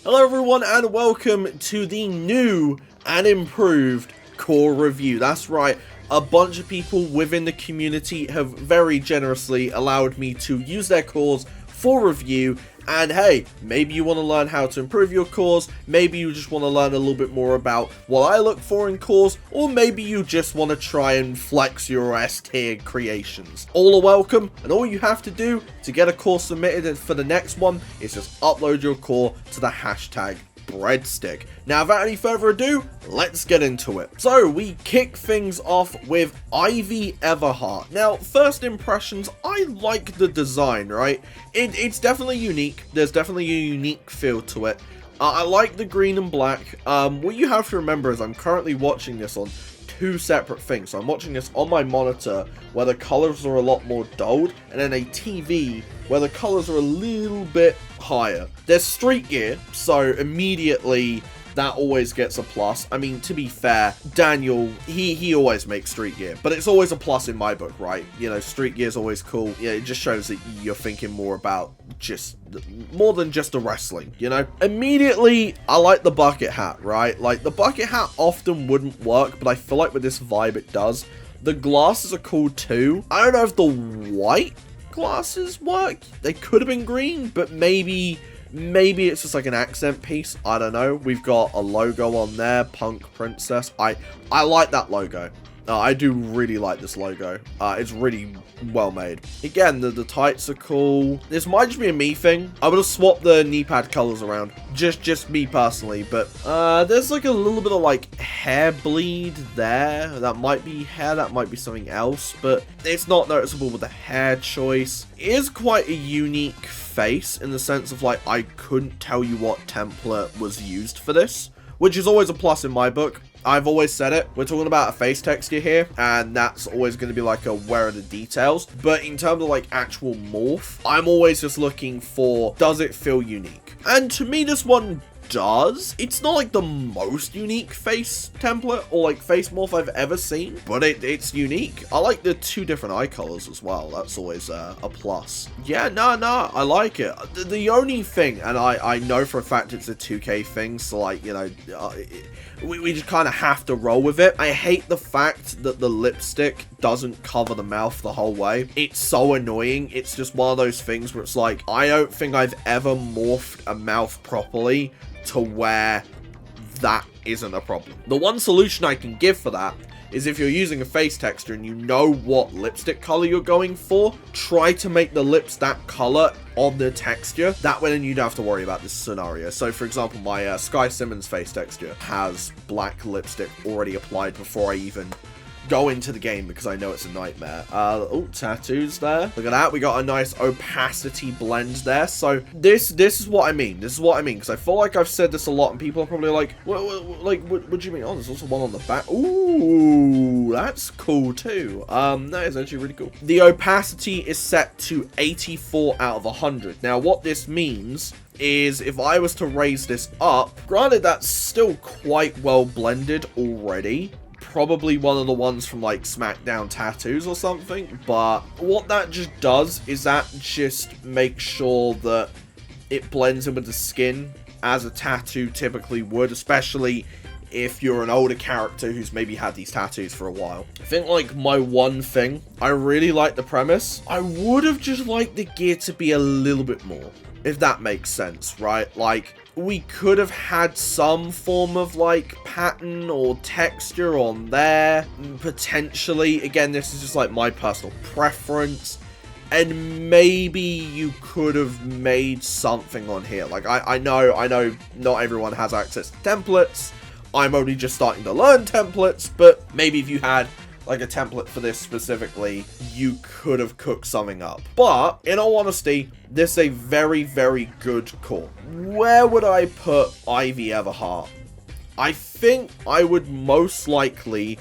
Hello everyone and welcome to the new and improved core review. That's right, a bunch of people within the community have very generously allowed me to use their cores for review. And hey, maybe you want to learn how to improve your cores, maybe you just want to learn a little bit more about what I look for in cores, or maybe you just want to try and flex your S-tier creations. All are welcome, and all you have to do to get a core submitted for the next one is just upload your core to the hashtag breadstick. Now, without any further ado, let's get into it. So, we kick things off with Ivy Everhart. Now, first impressions, I like the design, right? It's definitely unique. There's definitely a unique feel to it. I like the green and black. What you have to remember is I'm currently watching this on two separate things. So I'm watching this on my monitor where the colors are a lot more dulled, and then a TV where the colors are a little bit higher. There's street gear, so immediately that always gets a plus. I mean, to be fair, Daniel, he always makes street gear, but it's always a plus in my book, right? You know, street gear is always cool. Yeah, it just shows that you're thinking more about more than just the wrestling, you know? Immediately, I like the bucket hat, right? Like, the bucket hat often wouldn't work, but I feel like with this vibe it does. The glasses are cool too. I don't know if the white glasses work. They could have been green, but maybe it's just like an accent piece. I don't know. We've got a logo on there, Punk Princess. I like that logo. I do really like this logo. It's really well made. Again, the tights are cool. This might just be a me thing. I would have swapped the knee pad colors around. Just me personally. But there's like a little bit of like hair bleed there. That might be hair. That might be something else. But it's not noticeable with the hair choice. It is quite a unique face in the sense of like I couldn't tell you what template was used for this, which is always a plus in my book. I've always said it. We're talking about a face texture here, and that's always going to be like a where are the details. But in terms of like actual morph, I'm always just looking for, does it feel unique? And to me, this one does. It's not like the most unique face template or like face morph I've ever seen, but it's unique. I like the two different eye colors as well. That's always a plus. Yeah, no, I like it. The only thing, and I know for a fact it's a 2K thing, so like, you know, we just kind of have to roll with it. I hate the fact that the lipstick doesn't cover the mouth the whole way. It's so annoying. It's just one of those things where it's like, I don't think I've ever morphed a mouth properly to where that isn't a problem. The one solution I can give for that is if you're using a face texture and you know what lipstick color you're going for, try to make the lips that color on the texture. That way then you don't have to worry about this scenario. So for example, my Sky Simmons face texture has black lipstick already applied before I even go into the game because I know it's a nightmare. Oh, tattoos there. Look at that. We got a nice opacity blend there. So this is what I mean. This is what I mean, because I feel like I've said this a lot and people are probably like, what do you mean? Oh, there's also one on the back. Ooh, that's cool too. That is actually really cool. The opacity is set to 84 out of 100. Now, what this means is if I was to raise this up, granted that's still quite well blended already, probably one of the ones from like SmackDown Tattoos or something, but what that just does is that just makes sure that it blends in with the skin as a tattoo typically would, especially if you're an older character who's maybe had these tattoos for a while. I think like my one thing, I really like the premise. I would have just liked the gear to be a little bit more, if that makes sense, right? Like, we could have had some form of like pattern or texture on there, potentially. Again, this is just like my personal preference, and maybe you could have made something on here. Like I know not everyone has access to templates. I'm only just starting to learn templates, but maybe if you had like a template for this specifically, you could have cooked something up. But in all honesty, this is a very, very good core. Where would I put Ivy Everhart? I think I would most likely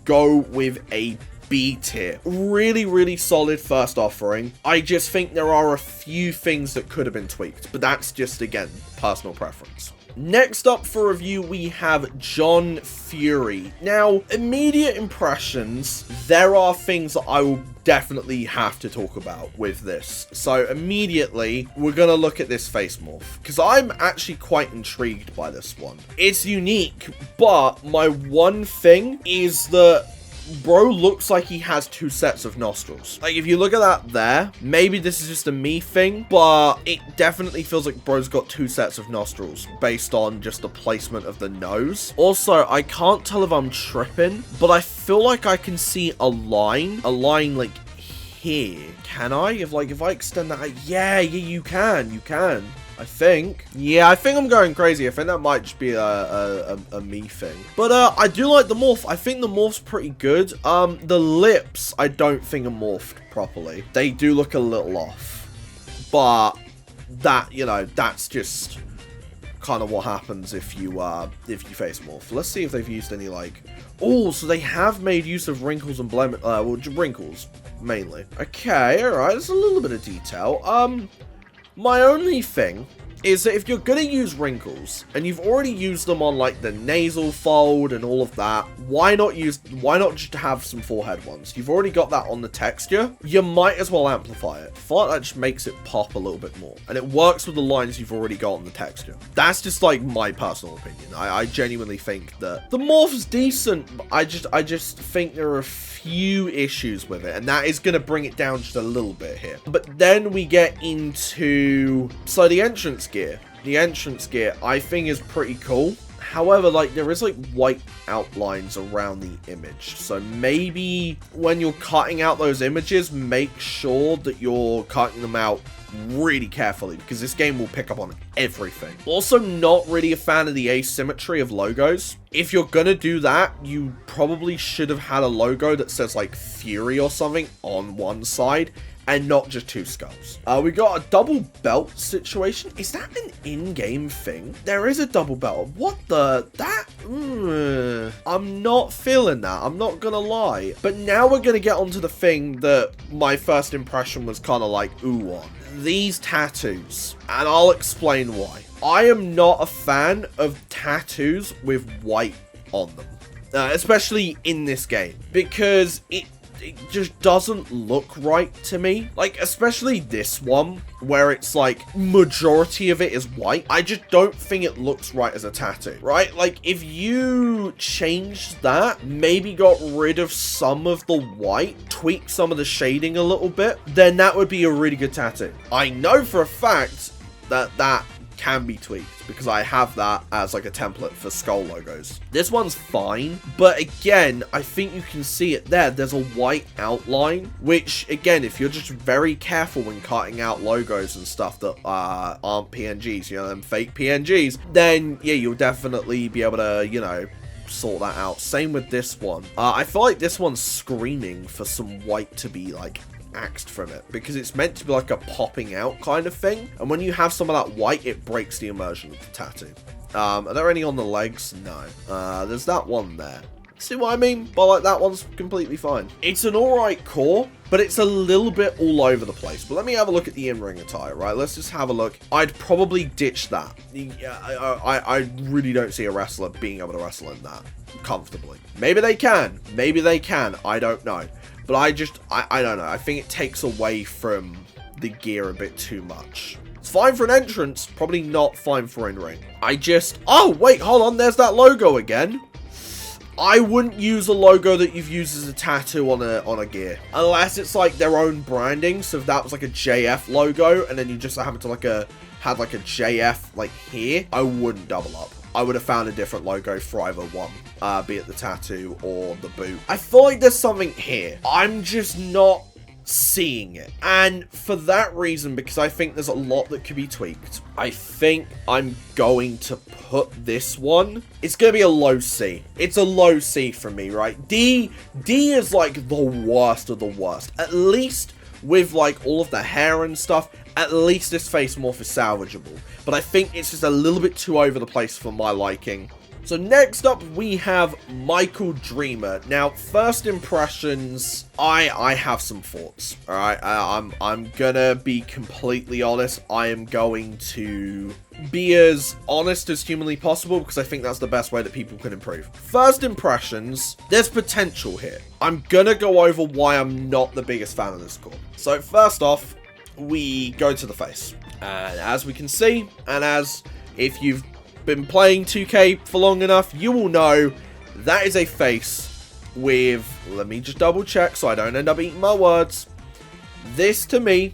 go with a B tier. Really, really solid first offering. I just think there are a few things that could have been tweaked, but that's just, again, personal preference. Next up for review, we have John Fury. Now, immediate impressions, there are things that I will definitely have to talk about with this. So immediately, we're going to look at this face morph, because I'm actually quite intrigued by this one. It's unique, but my one thing is that bro looks like he has 2 sets of nostrils. Like, if you look at that there, maybe this is just a me thing, but it definitely feels like bro's got 2 sets of nostrils based on just the placement of the nose. Also, I can't tell if I'm tripping, but I feel like I can see a line like here. Can I? If I extend that, yeah, you can. I think. Yeah, I think I'm going crazy. I think that might just be a me thing. But I do like the morph. I think the morph's pretty good. The lips, I don't think are morphed properly. They do look a little off. But that, you know, that's just kind of what happens if you face morph. Let's see if they've used any, like... Oh, so they have made use of wrinkles and blemish... well, wrinkles, mainly. Okay, alright. There's a little bit of detail. My only thing is that if you're going to use wrinkles, and you've already used them on, like, the nasal fold and all of that, why not just have some forehead ones? You've already got that on the texture. You might as well amplify it. I feel like that just makes it pop a little bit more. And it works with the lines you've already got on the texture. That's just, like, my personal opinion. I genuinely think that the morph's decent, but I just think there are a few issues with it, and that is going to bring it down just a little bit here. But then we get into... So the entrance gear. The entrance gear, I think, is pretty cool. However, like, there is, like, white outlines around the image. So maybe when you're cutting out those images, make sure that you're cutting them out really carefully, because this game will pick up on everything. Also, not really a fan of the asymmetry of logos. If you're gonna do that, you probably should have had a logo that says, like, Fury or something on one side, and not just 2 skulls. We got a double belt situation. Is that an in-game thing? There is a double belt. What the? I'm not feeling that. I'm not gonna lie. But now we're gonna get onto the thing that my first impression was kind of like, ooh on. These tattoos. And I'll explain why. I am not a fan of tattoos with white on them. Especially in this game. Because it just doesn't look right to me. Like, especially this one, where it's like, majority of it is white. I just don't think it looks right as a tattoo, right? Like, if you changed that, maybe got rid of some of the white, tweak some of the shading a little bit, then that would be a really good tattoo. I know for a fact that that can be tweaked, because I have that as like a template for skull logos. This one's fine, but again, I think you can see it there. There's a white outline, which again, if you're just very careful when cutting out logos and stuff that aren't PNGs, you know, them fake PNGs, then yeah, you'll definitely be able to, you know, sort that out. Same with this one. I feel like this one's screaming for some white to be like axed from it, because it's meant to be like a popping out kind of thing, and when you have some of that white, it breaks the immersion of the tattoo. Are there any on the legs? No. There's that one there. See what I mean? But like, that one's completely fine. It's an alright core, but it's a little bit all over the place. But let me have a look at the in-ring attire, right? Let's just have a look. I'd probably ditch that. I really don't see a wrestler being able to wrestle in that comfortably. Maybe they can. Maybe they can. I don't know. But I don't know. I think it takes away from the gear a bit too much. It's fine for an entrance, probably not fine for in-ring. Oh, wait, hold on. There's that logo again. I wouldn't use a logo that you've used as a tattoo on a gear. Unless it's like their own branding. So if that was like a JF logo, and then you just happen to had like a JF like here, I wouldn't double up. I would have found a different logo for either one, be it the tattoo or the boot. I feel like there's something here. I'm just not seeing it. And for that reason, because I think there's a lot that could be tweaked, I think I'm going to put this one. It's going to be a low C. It's a low C for me, right? D is like the worst of the worst. At least with like all of the hair and stuff, at least this face morph is salvageable. But I think it's just a little bit too over the place for my liking. So next up, we have Michael Dreamer. Now, first impressions, I have some thoughts, all right? I'm gonna be completely honest. I am going to be as honest as humanly possible because I think that's the best way that people can improve. First impressions, there's potential here. I'm gonna go over why I'm not the biggest fan of this core. So first off, we go to the face. And as we can see, and as if you've been playing 2K for long enough, you will know that is a face with, let me just double check so I don't end up eating my words. This to me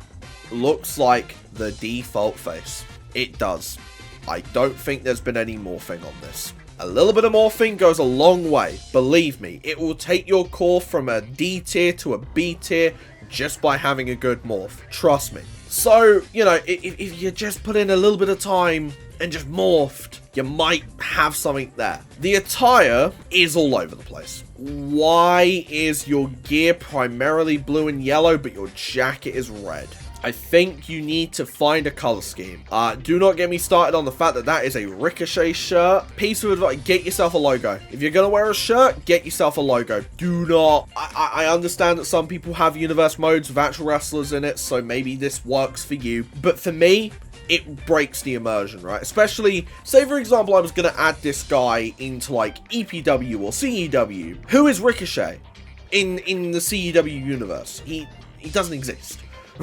looks like the default face. It does. I don't think there's been any morphing on this. A little bit of morphing goes a long way. Believe me, it will take your core from a D tier to a B tier just by having a good morph. Trust me. So, you know, if you just put in a little bit of time and just morphed, you might have something there. The attire is all over the place. Why is your gear primarily blue and yellow, but your jacket is red? I think you need to find a color scheme. Do not get me started on the fact that that is a Ricochet shirt. Piece of advice, get yourself a logo. If you're gonna wear a shirt, get yourself a logo. Do not, I understand that some people have universe modes with actual wrestlers in it, so maybe this works for you. But for me, it breaks the immersion, right? Especially, say for example, I was gonna add this guy into like EPW or CEW. Who is Ricochet in the CEW universe? He doesn't exist.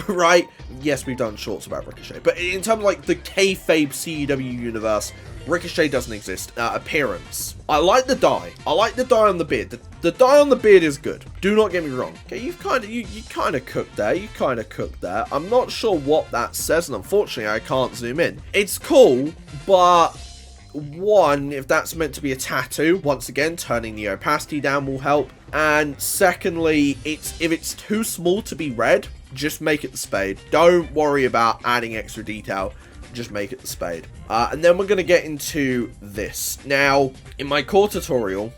Right? Yes, we've done shorts about Ricochet, but in terms of like the kayfabe CEW universe, Ricochet doesn't exist. Appearance. I like the dye. I like the dye on the beard. The dye on the beard is good. Do not get me wrong. Okay, you kind of cooked there. You kind of cooked there. I'm not sure what that says, and unfortunately, I can't zoom in. It's cool, but one, if that's meant to be a tattoo, once again, turning the opacity down will help. And secondly, if it's too small to be red, just make it the spade. Don't worry about adding extra detail. Just make it the spade. And then we're going to get into this. Now, in my core tutorial,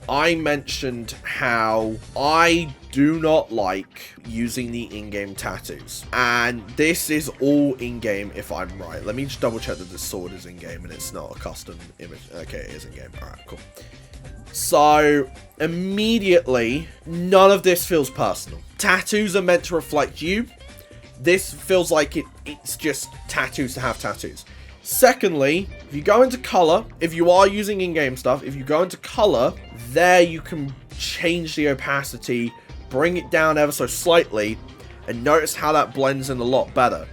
I mentioned how I do not like using the in-game tattoos. And this is all in-game if I'm right. Let me just double check that this sword is in-game and it's not a custom image. Okay, it is in-game. Alright, cool. So, immediately, none of this feels personal. Tattoos are meant to reflect you. This feels like it's just tattoos to have tattoos. Secondly, if you go into color, if you are using in-game stuff, if you go into color, there you can change the opacity, bring it down ever so slightly, and notice how that blends in a lot better.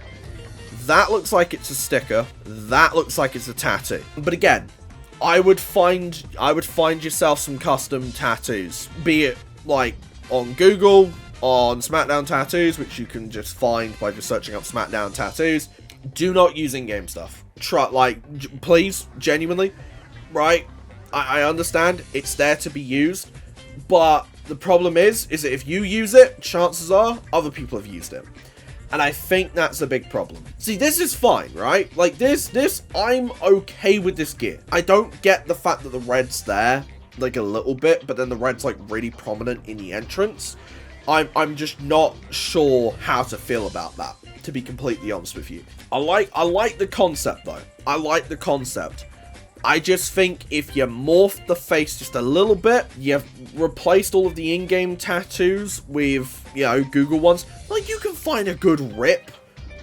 That looks like it's a sticker. That looks like it's a tattoo. But again, I would find yourself some custom tattoos, be it like on Google, on SmackDown tattoos, which you can just find by just searching up SmackDown tattoos. Do not use in-game stuff. Please, genuinely, right? I understand it's there to be used, but the problem is that if you use it, chances are other people have used it. And I think that's a big problem. See, this is fine, right? Like this, I'm okay with this gear. I don't get the fact that the red's there, like a little bit, but then the red's like really prominent in the entrance. I'm just not sure how to feel about that, to be completely honest with you. I like the concept though. I like the concept. I just think if you morph the face just a little bit, you've replaced all of the in-game tattoos with, you know, Google ones, like you can find a good rip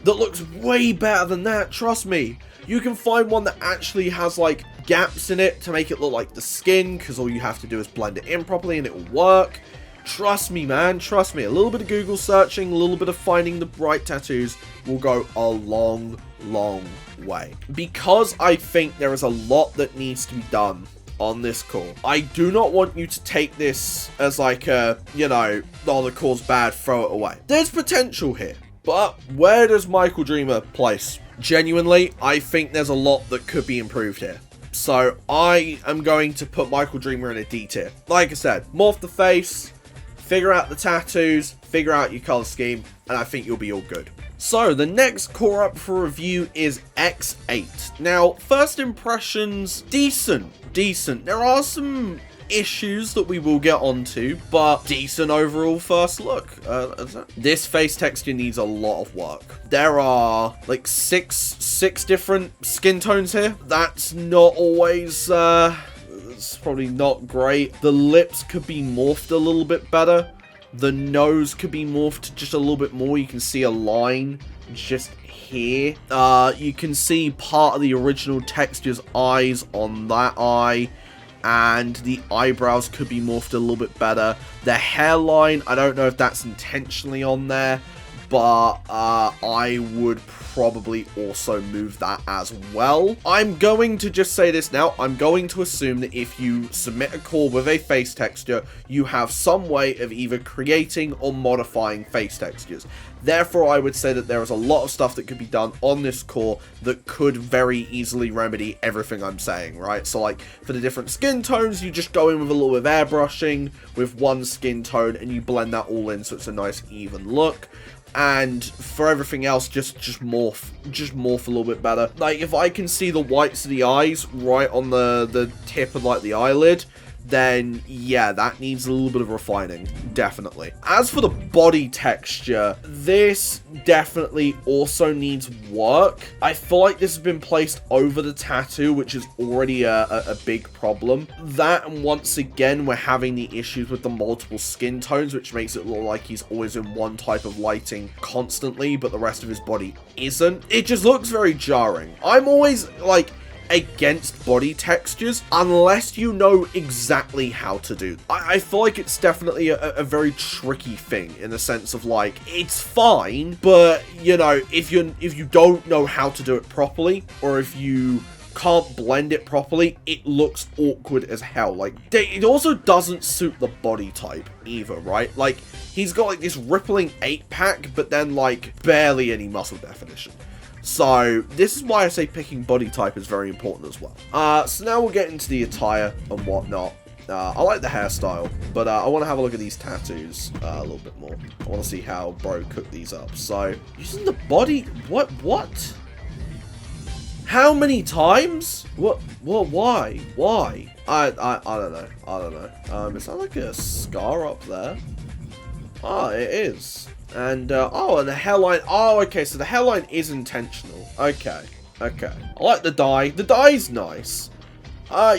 that looks way better than that, trust me. You can find one that actually has like gaps in it to make it look like the skin, because all you have to do is blend it in properly and it will work. Trust me, man, trust me. A little bit of Google searching, a little bit of finding the right tattoos will go a long, long way. Because I think there is a lot that needs to be done on this core, I do not want you to take this as like a, you know, oh, the core's bad, throw it away. There's potential here, but where does Michael Dreamer place? Genuinely, I think there's a lot that could be improved here. So I am going to put Michael Dreamer in a D tier. Like I said, morph the face, figure out the tattoos, figure out your color scheme, and I think you'll be all good. So, the next core up for review is X8. Now, first impressions, decent. There are some issues that we will get onto, but decent overall first look. This face texture needs a lot of work. There are like six different skin tones here. That's not always That's probably not great. The lips could be morphed a little bit better. The nose could be morphed just a little bit more. You can see a line just here. You can see part of the original texture's eyes on that eye. And the eyebrows could be morphed a little bit better. The hairline, I don't know if that's intentionally on there, but I would probably also move that as well. I'm going to just say this now. I'm going to assume that if you submit a core with a face texture, you have some way of either creating or modifying face textures. Therefore, I would say that there is a lot of stuff that could be done on this core that could very easily remedy everything I'm saying, right? So, like, for the different skin tones, you just go in with a little bit of airbrushing with one skin tone, and you blend that all in so it's a nice, even look. And for everything else, just morph a little bit better. Like, if I can see the whites of the eyes right on the tip of, like, the eyelid, then yeah, that needs a little bit of refining, definitely. As for the body texture, this definitely also needs work. I feel like this has been placed over the tattoo, which is already a big problem. That, and once again, we're having the issues with the multiple skin tones, which makes it look like he's always in one type of lighting constantly, but the rest of his body isn't. It just looks very jarring. I'm always, like, against body textures unless you know exactly how to do them. I feel like it's definitely a very tricky thing in the sense of, like, it's fine, but you know, if you don't know how to do it properly, or if you can't blend it properly, it looks awkward as hell. Like, it also doesn't suit the body type either, right? Like, he's got like this rippling 8-pack, but then like barely any muscle definition. So, this is why I say picking body type is very important as well. So now we'll get into the attire and whatnot. I like the hairstyle, but I want to have a look at these tattoos a little bit more. I want to see how bro cooked these up. So, using the body... What? How many times? What? Why? I don't know. Is that like a scar up there? Ah, it is. And, and the hairline. Oh, okay, so the hairline is intentional. Okay. I like the dye. The dye's nice.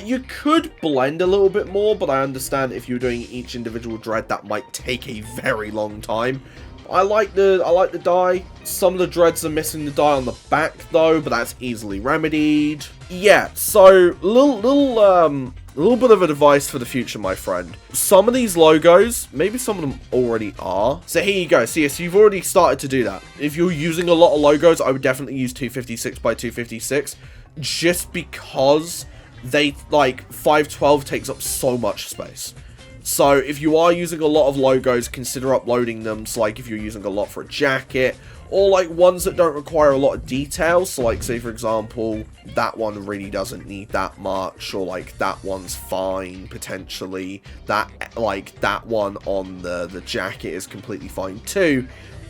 You could blend a little bit more, but I understand if you're doing each individual dread, that might take a very long time. I like the dye. Some of the dreads are missing the dye on the back, though, but that's easily remedied. Yeah, so, little bit of advice for the future, my friend. Some of these logos, maybe some of them already are. So here you go. So yes, you've already started to do that. If you're using a lot of logos, I would definitely use 256 by 256, just because they, like, 512 takes up so much space. So if you are using a lot of logos, consider uploading them. So like if you're using a lot for a jacket, or like ones that don't require a lot of details. So like, say for example, that one really doesn't need that much, or like that one's fine potentially. That, like, that one on the jacket is completely fine too.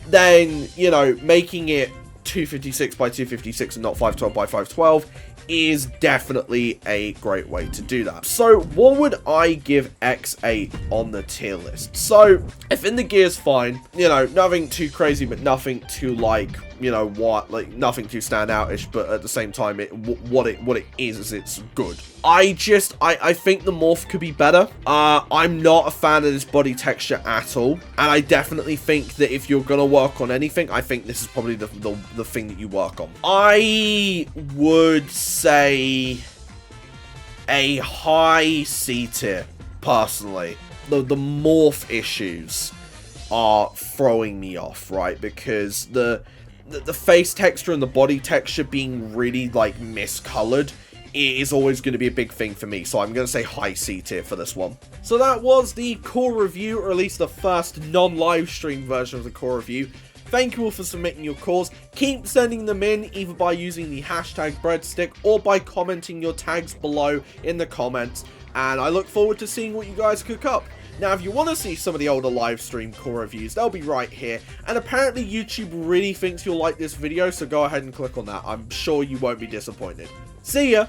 Then, you know, making it 256 by 256 and not 512 by 512 is definitely a great way to do that. So what would I give X8 on the tier list? So if in the gear's fine, you know, nothing too crazy, but nothing too, like, you know what, like nothing too standoutish, but at the same time, what it is it's good. I think the morph could be better. I'm not a fan of this body texture at all, and I definitely think that if you're gonna work on anything, I think this is probably the thing that you work on. I would say a high C tier, personally. The morph issues are throwing me off, right? Because the face texture and the body texture being really, like, miscolored is always going to be a big thing for me, so I'm going to say high C tier for this one. So that was the core review, or at least the first non-live stream version of the core review. Thank you all for submitting your cores. Keep sending them in, either by using the hashtag breadstick or by commenting your tags below in the comments, and I look forward to seeing what you guys cook up. Now, if you want to see some of the older live stream core reviews, they'll be right here. And apparently YouTube really thinks you'll like this video, so go ahead and click on that. I'm sure you won't be disappointed. See ya!